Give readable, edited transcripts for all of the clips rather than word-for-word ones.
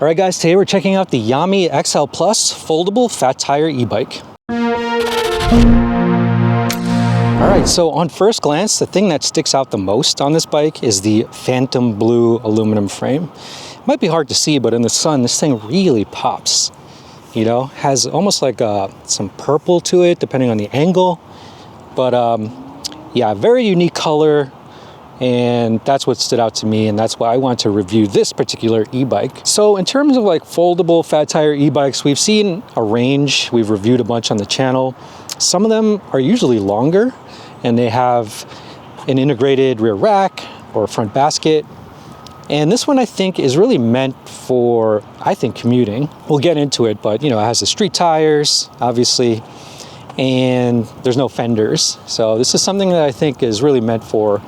All right guys, today we're checking out the Yamee XL Plus foldable fat tire e-bike. All right, so on first glance, the thing that sticks out the most on this bike is the phantom blue aluminum frame. It might be hard to see, but in the sun, this thing really pops. You know, has almost like some purple to it, depending on the angle. But yeah, very unique color. And that's what stood out to me, and that's why I want to review this particular e-bike. So in terms of like foldable fat tire e-bikes, we've seen a range. We've reviewed a bunch on the channel. Some of them are usually longer, and they have an integrated rear rack or front basket. And this one I think is really meant for, I think, commuting. We'll get into it, but you know, it has the street tires, obviously, and there's no fenders. So this is something that I think is really meant for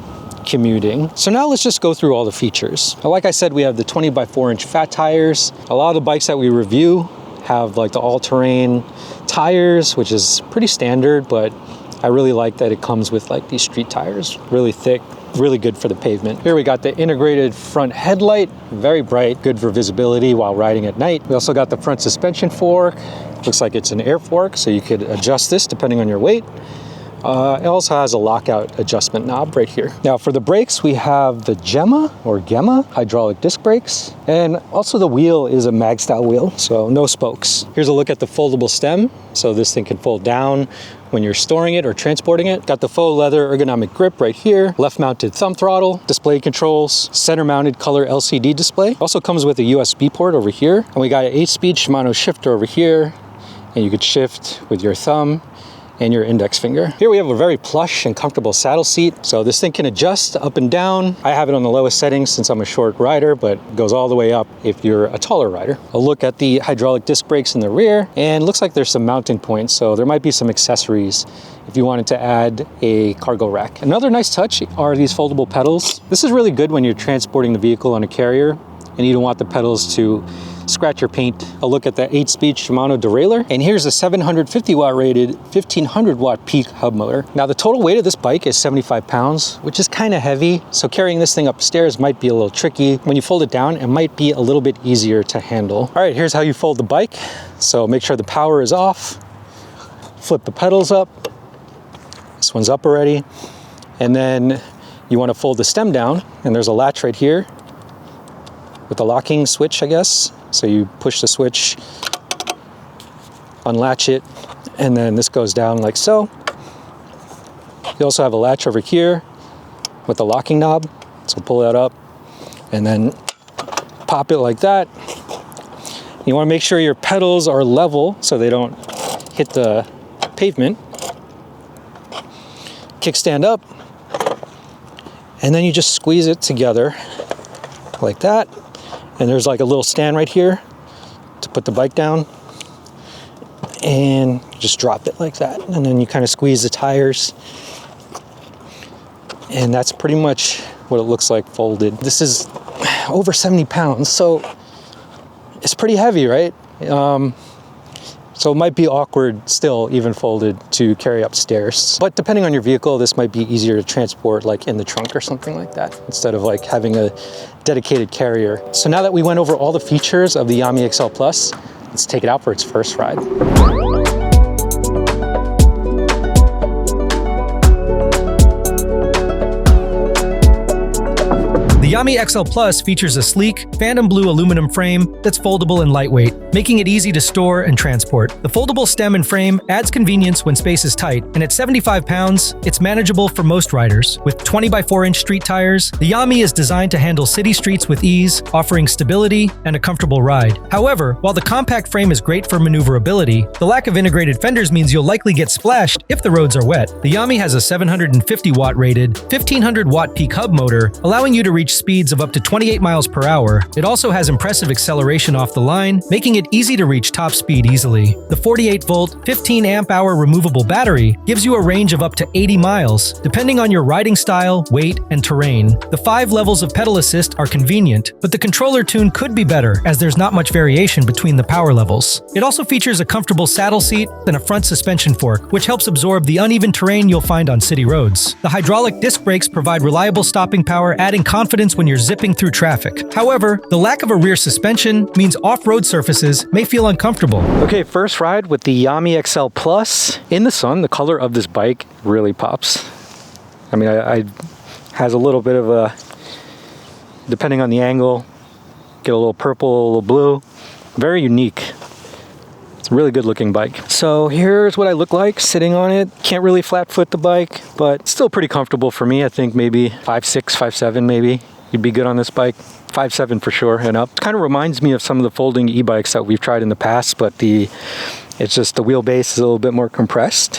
commuting. So now let's just go through all the features. Like I said, we have the 20 by 4 inch fat tires. A lot of the bikes that we review have like the all-terrain tires, which is pretty standard, but I really like that it comes with like these street tires, really thick, really good for the pavement. Here we got the integrated front headlight, very bright, good for visibility while riding at night. We also got the front suspension fork. Looks like it's an air fork, so you could adjust this depending on your weight. It also has a lockout adjustment knob right here. Now for the brakes, we have the Gemma hydraulic disc brakes. And also the wheel is a mag style wheel, so no spokes. Here's a look at the foldable stem. So this thing can fold down when you're storing it or transporting it. Got the faux leather ergonomic grip right here. Left mounted thumb throttle, display controls, center mounted color LCD display. Also comes with a USB port over here. And we got an 8-speed Shimano shifter over here. And you could shift with your thumb and your index finger. Here we have a very plush and comfortable saddle seat. So this thing can adjust up and down. I have it on the lowest settings since I'm a short rider, but it goes all the way up if you're a taller rider. A look at the hydraulic disc brakes in the rear, and looks like there's some mounting points. So there might be some accessories if you wanted to add a cargo rack. Another nice touch are these foldable pedals. This is really good when you're transporting the vehicle on a carrier and you don't want the pedals to scratch your paint. A look at the 8-speed Shimano derailleur. And here's a 750 watt rated 1500 watt peak hub motor. Now the total weight of this bike is 75 pounds, which is kind of heavy. So carrying this thing upstairs might be a little tricky. When you fold it down, it might be a little bit easier to handle. All right, here's how you fold the bike. So make sure the power is off. Flip the pedals up. This one's up already. And then you want to fold the stem down, and there's a latch right here with the locking switch, I guess. So you push the switch, unlatch it, and then this goes down like so. You also have a latch over here with the locking knob. So pull that up and then pop it like that. You want to make sure your pedals are level so they don't hit the pavement. Kickstand up, and then you just squeeze it together like that. And there's like a little stand right here to put the bike down, and just drop it like that. And then you kind of squeeze the tires, and that's pretty much what it looks like folded. This is over 70 pounds, so it's pretty heavy, right? So it might be awkward still, even folded, to carry upstairs. But depending on your vehicle, this might be easier to transport like in the trunk or something like that, instead of like having a dedicated carrier. So now that we went over all the features of the Yamee XL Plus, let's take it out for its first ride. The Yamee XL Plus features a sleek, phantom blue aluminum frame that's foldable and lightweight, making it easy to store and transport. The foldable stem and frame adds convenience when space is tight, and at 75 pounds, it's manageable for most riders. With 20 by 4 inch street tires, the Yamee is designed to handle city streets with ease, offering stability and a comfortable ride. However, while the compact frame is great for maneuverability, the lack of integrated fenders means you'll likely get splashed if the roads are wet. The Yamee has a 750 watt rated, 1500 watt peak hub motor, allowing you to reach speeds of up to 28 miles per hour. It also has impressive acceleration off the line, making it easy to reach top speed easily. The 48-volt, 15 amp hour removable battery gives you a range of up to 80 miles, depending on your riding style, weight, and terrain. The 5 levels of pedal assist are convenient, but the controller tune could be better as there's not much variation between the power levels. It also features a comfortable saddle seat and a front suspension fork, which helps absorb the uneven terrain you'll find on city roads. The hydraulic disc brakes provide reliable stopping power, adding confidence convenience when you're zipping through traffic. However, the lack of a rear suspension means off-road surfaces may feel uncomfortable. Okay, first ride with the Yamee XL Plus. In the sun, the color of this bike really pops. I mean, I has a little bit of a, depending on the angle, get a little purple, a little blue. Very unique. It's a really good looking bike. So here's what I look like sitting on it. Can't really flat foot the bike, but still pretty comfortable for me. I think maybe 5'6", 5'7" maybe. You'd be good on this bike. 5'7" for sure and up. Kind of reminds me of some of the folding e-bikes that we've tried in the past, but it's just the wheelbase is a little bit more compressed,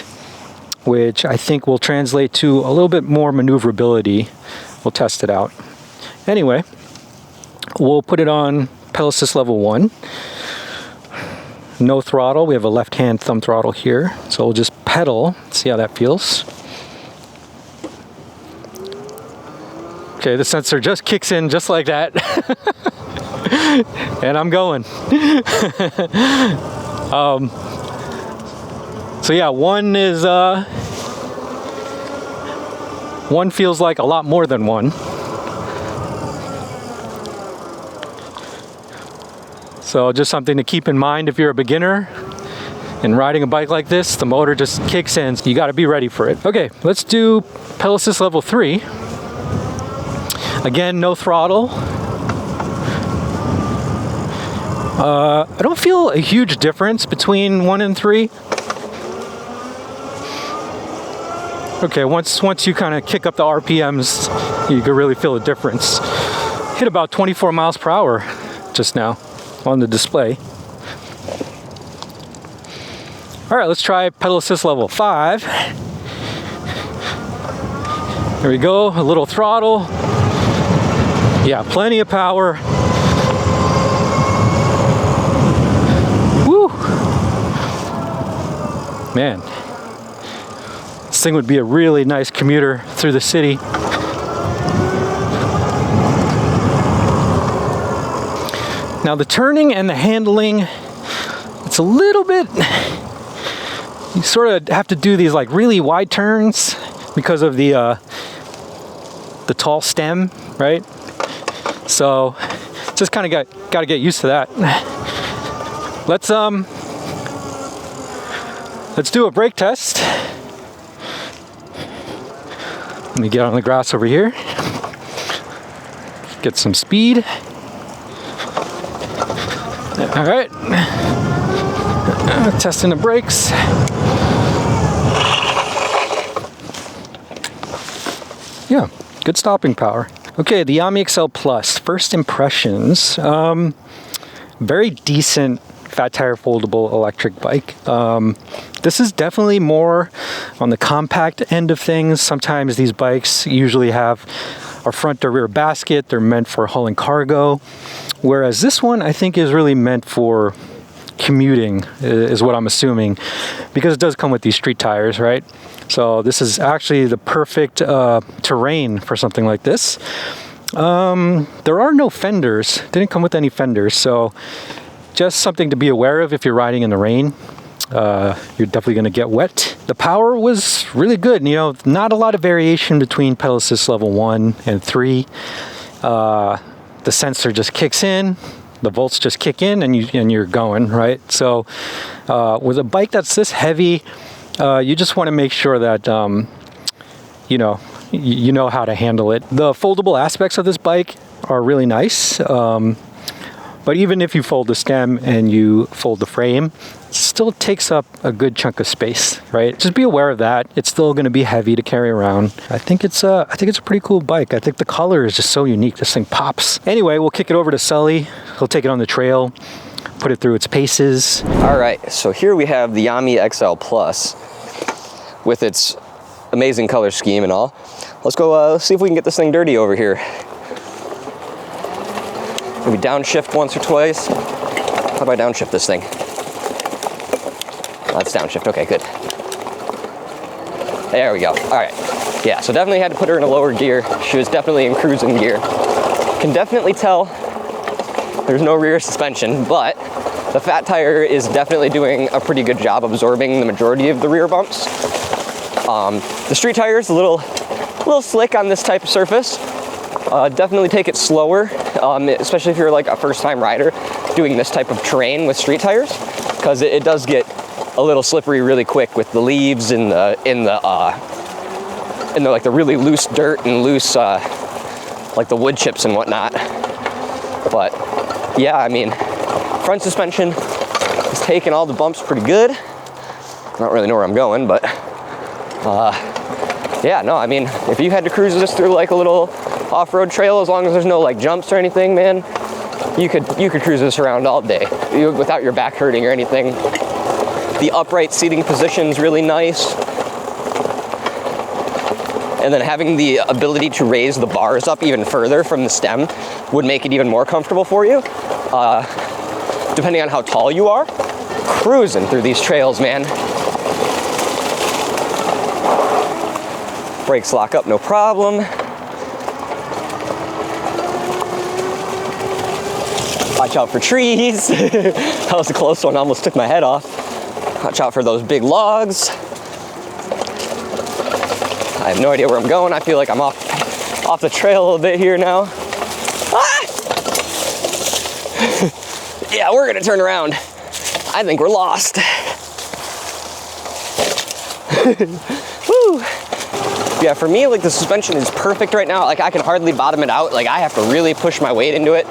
which I think will translate to a little bit more maneuverability. We'll test it out. Anyway, we'll put it on pedal assist level 1. No throttle. We have a left-hand thumb throttle here. So we'll just pedal, see how that feels. Okay, the sensor just kicks in just like that. And I'm going. So yeah, one feels like a lot more than one. So just something to keep in mind if you're a beginner and riding a bike like this, the motor just kicks in. So you got to be ready for it. Okay, let's do pedal assist level 3. Again, no throttle. I don't feel a huge difference between 1 and 3. Okay, once you kind of kick up the RPMs, you can really feel a difference. Hit about 24 miles per hour just now on the display. All right, let's try pedal assist level 5. There we go, a little throttle. Yeah, plenty of power. Woo! Man, this thing would be a really nice commuter through the city. Now the turning and the handling, it's a little bit, you sort of have to do these like really wide turns because of the tall stem, right? So just kind of got to get used to that. Let's do a brake test. Let me get on the grass over here. Get some speed. All right. Testing the brakes. Yeah, good stopping power. Okay, the Yamee XL Plus. First impressions. Very decent fat tire foldable electric bike. This is definitely more on the compact end of things. Sometimes these bikes usually have a front or rear basket. They're meant for hauling cargo. Whereas this one I think is really meant for commuting, is what I'm assuming, because it does come with these street tires, right? So this is actually the perfect terrain for something like this. There are no fenders, didn't come with any fenders, so just something to be aware of if you're riding in the rain. You're definitely going to get wet. The power was really good. You know, not a lot of variation between pedal assist level 1 and 3. The sensor just kicks in, the volts just kick in, and you're going, right? So with a bike that's this heavy, you just want to make sure that you know how to handle it. The foldable aspects of this bike are really nice. But even if you fold the stem and you fold the frame, it still takes up a good chunk of space, right? Just be aware of that. It's still going to be heavy to carry around. I think it's a pretty cool bike. I think the color is just so unique. This thing pops. Anyway, we'll kick it over to Sully. He'll take it on the trail, put it through its paces. All right, so here we have the Yamee XL Plus with its amazing color scheme and all. Let's go see if we can get this thing dirty over here. Maybe downshift once or twice. How do I downshift this thing? That's downshift, okay, good. There we go, all right. Yeah, so definitely had to put her in a lower gear. She was definitely in cruising gear. Can definitely tell there's no rear suspension, but the fat tire is definitely doing a pretty good job absorbing the majority of the rear bumps. The street tire is a little slick on this type of surface. definitely take it slower, especially if you're like a first-time rider doing this type of terrain with street tires, because it does get a little slippery really quick with the leaves and the like the really loose dirt and loose like the wood chips and whatnot. But yeah, I mean, front suspension is taking all the bumps pretty good. I don't really know where I'm going, but yeah, no, I mean, if you had to cruise this through like a little off-road trail, as long as there's no like jumps or anything, man, you could cruise this around all day without your back hurting or anything. The upright seating position's really nice. And then having the ability to raise the bars up even further from the stem would make it even more comfortable for you, depending on how tall you are. Cruising through these trails, man. Brakes lock up, no problem. Watch out for trees. That was a close one, almost took my head off. Watch out for those big logs. I have no idea where I'm going. I feel like I'm off the trail a little bit here now. Ah! Yeah, we're gonna turn around. I think we're lost. Woo! Yeah, for me, like the suspension is perfect right now. Like I can hardly bottom it out. Like I have to really push my weight into it.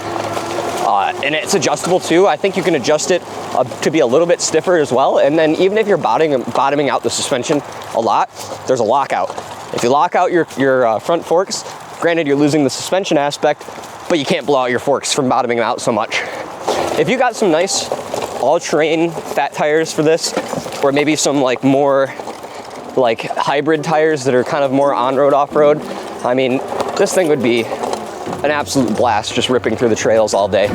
And it's adjustable too. I think you can adjust it to be a little bit stiffer as well. And then even if you're bottoming out the suspension a lot, there's a lockout. If you lock out your front forks, granted you're losing the suspension aspect, but you can't blow out your forks from bottoming them out so much. If you got some nice all-terrain fat tires for this, or maybe some like more like hybrid tires that are kind of more on-road, off-road, I mean, this thing would be an absolute blast just ripping through the trails all day.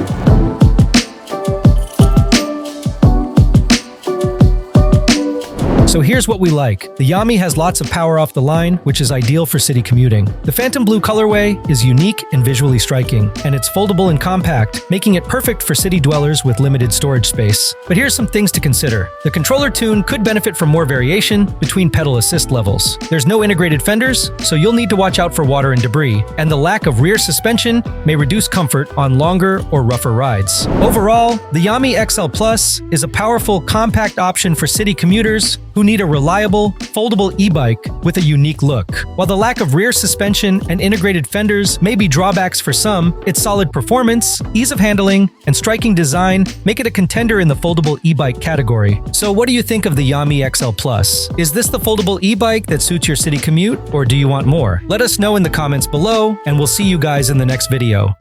So here's what we like. The Yamee has lots of power off the line, which is ideal for city commuting. The Phantom Blue colorway is unique and visually striking, and it's foldable and compact, making it perfect for city dwellers with limited storage space. But here's some things to consider. The controller tune could benefit from more variation between pedal assist levels. There's no integrated fenders, so you'll need to watch out for water and debris, and the lack of rear suspension may reduce comfort on longer or rougher rides. Overall, the Yamee XL Plus is a powerful, compact option for city commuters who need a reliable, foldable e-bike with a unique look. While the lack of rear suspension and integrated fenders may be drawbacks for some, its solid performance, ease of handling, and striking design make it a contender in the foldable e-bike category. So what do you think of the Yamee XL Plus? Is this the foldable e-bike that suits your city commute, or do you want more? Let us know in the comments below, and we'll see you guys in the next video.